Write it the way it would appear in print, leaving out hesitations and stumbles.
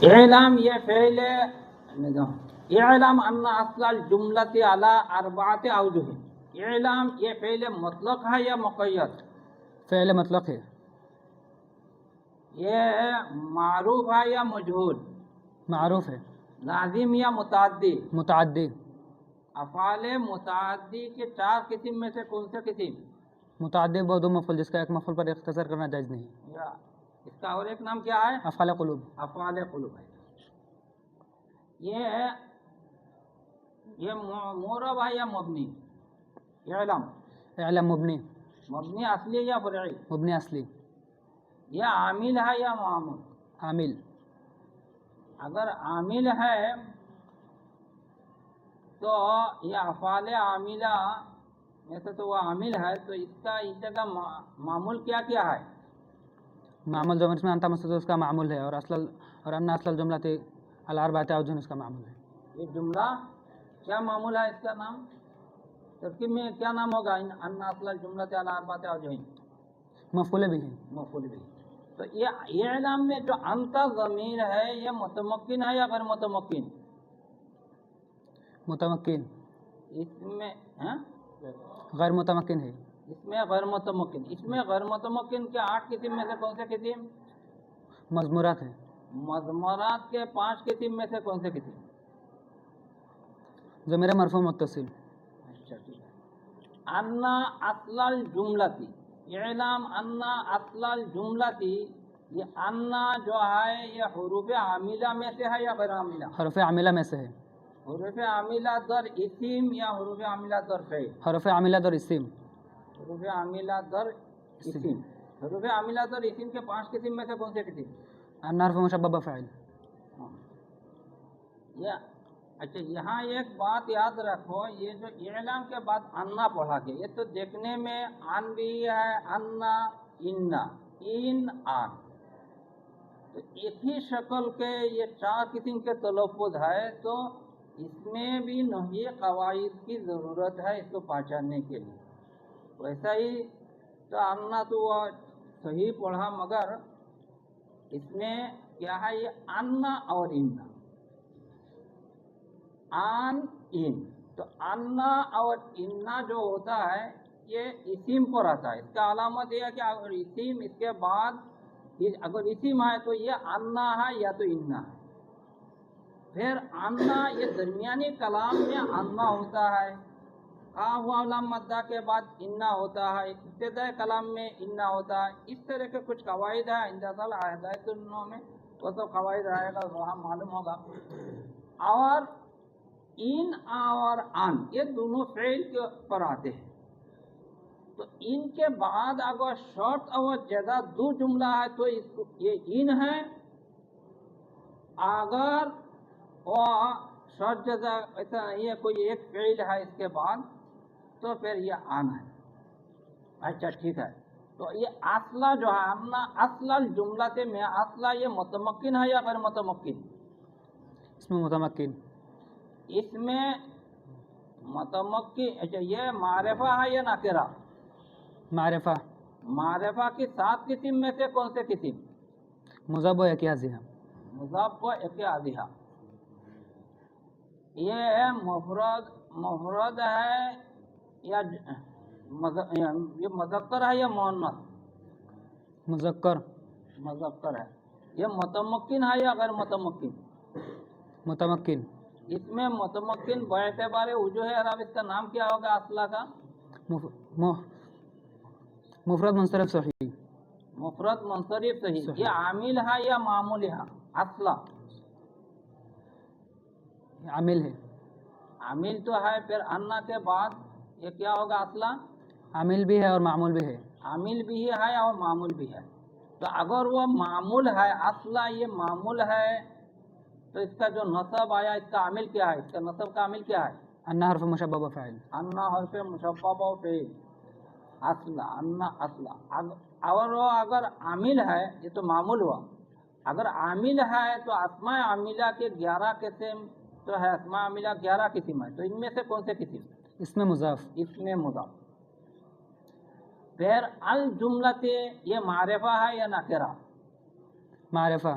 اعلام یہ فعل اعلام ان اصل الجملۃ علی اربعۃ اوجہ. اعلام یہ فعل مطلق ہے یا مقید؟ فعل مطلق ہے. یہ معروف ہے یا مجہول؟ معروف ہے. لازم یا متعدی؟ متعدی. افعال متعدی کے 4 قسم میں سے کون سے قسم؟ متعدی و دو مفعول جس کا ایک مفعول پر اختصار کرنا جائز نہیں. یا اس کا اور ایک نام کیا ہے؟ افعال قلوب. افعال قلوب ہے. یہ معرب ہے یا مبنی؟ اعلام اعلام مبنی. مبنی اصلی یا فرعی؟ مبنی اصلی. یہ عامل ہے یا معمول؟ عامل. اگر عامل ہے تو یہ افعال عاملہ میں سے تو وہ عامل ہے، تو اس کا معمول کیا ہے؟ معمول جو اس میں انت مستتر اس کا معمول ہے، اور ان اصل الجملہ الاربعۃ اوجہ اس کا معمول ہے. یہ جملہ کیا معمول ہے؟ اس کا نام ترکیب میں کیا نام ہوگا؟ ان اصل الجملہ الاربعۃ اوجہ مفعول بھی ہے. مفعول بھی. تو یہ اعلام میں جو انت ضمیر ہے یہ متمکن ہے یا غیر متمکن؟ متمکن. اس میں غیر متمکن ہے. اس میں غیر متمکن. اس میں غیر متمکن کے 8 قسم میں سے کون سے قسم؟ مضمورات ہے. مضمرات کے 5 قسم میں سے کون سے قسم؟ ضمیر مرفوع متصل. اچھا ٹھیک ہے. ان اصل الجملتی اعلام ان اصل الجملتی، یہ ان جو ہے یہ حروف عاملہ میں سے ہے یا غیر عاملہ؟ حروف عاملہ میں سے ہے. حروف عاملہ در اسم یا حروف عاملہ در فعل؟ حروف عاملہ در اسم. حروف عاملہ در اسم. حروف عاملہ در اسم کے 5 قسم میں سے کون سے قسم؟ ان حرف مشبہ فاعل. اچھا یہاں ایک بات یاد رکھو، یہ جو اعلام کے بعد انا پڑھا گیا یہ تو دیکھنے میں ان بھی ہے، انا انا ان آن، تو ایک ہی شکل کے یہ 4 قسم کے تلفظ ہے، تو اس میں بھی نحوی قواعد کی ضرورت ہے اس کو پہچاننے کے لیے. ویسا ہی تو انا تو وہ صحیح پڑھا، مگر اس میں کیا ہے یہ انا اور انا آن ان، تو انا اور انا جو ہوتا ہے یہ اسم پر آتا ہے. اس کا علامت یہ ہے کہ اگر اسم اس کے بعد اگر اسم ہے تو یہ انا ہے یا تو انا ہے. پھر انا یہ درمیانی کلام میں انا ہوتا ہے، قاف واو لام مدہ کے بعد انا ہوتا ہے، ابتدائی کلام میں انا ہوتا ہے. اس طرح کے کچھ قواعد ہیں اندازال ہدایت النو میں، وہ تو قواعد رہے گا وہاں معلوم ہوگا. اور ان اور ان یہ دونوں فعل کے پر آتے ہیں، تو ان کے بعد اگر شرط اور جزا 2 جملہ ہے تو اس کو یہ ان ہے. اگر وہ شرط جزا ایسا نہیں ہے، کوئی ایک فعل ہے اس کے بعد، تو پھر یہ ان ہے. اچھا ٹھیک ہے. تو یہ اصلہ جو ہے انا اصل الجملہ میں اصلہ یہ متمکن ہے یا غیر متمکن؟ اس میں متمکن. اس میں متمکن. اچھا یہ معرفہ ہے یا نکرہ؟ معرفہ. معرفہ کی 7 قسم میں سے کون سے قسم؟ مضاف و اکیازیہ. مضاف و اکیازیہ. یہ مفرد ہے یا یہ مذکر ہے یا مؤنث؟ مذکر. مذکر ہے. یہ متمکن ہے یا غیر متمکن؟ متمکن. اس میں متمکن باعتبار وجوہ اعراب اس کا نام کیا ہوگا اصلہ کا؟ مفرد منصرف صحیح. مفرد منصرف صحیح. یہ عامل ہے یا معمول ہے اصلہ؟ عامل ہے. عامل تو ہے. پھر انا کے بعد یہ کیا ہوگا اصلہ؟ عامل بھی ہے اور معمول بھی ہے. عامل بھی ہے اور معمول بھی ہے. تو اگر وہ معمول ہے اصلہ یہ معمول ہے تو اس کا جو نصب آیا اس کا عامل کیا ہے؟ اس کا نصب کا عامل کیا ہے؟ انا حرف مشبہ فاعل. انا حرف مشبہ فعل اصلہ انا اصلہ. اور وہ اگر عامل ہے یہ تو معمول ہوا، اگر عامل ہے تو اسماء عاملہ کے 11 قسم تو ہے. اسماء عاملہ 11 قسم ہے، تو ان میں سے کون سے قسم؟ اس میں مضاف. اس میں مضاف. پھر الجملۃ یہ معرفہ ہے یا نکرہ؟ معرفہ.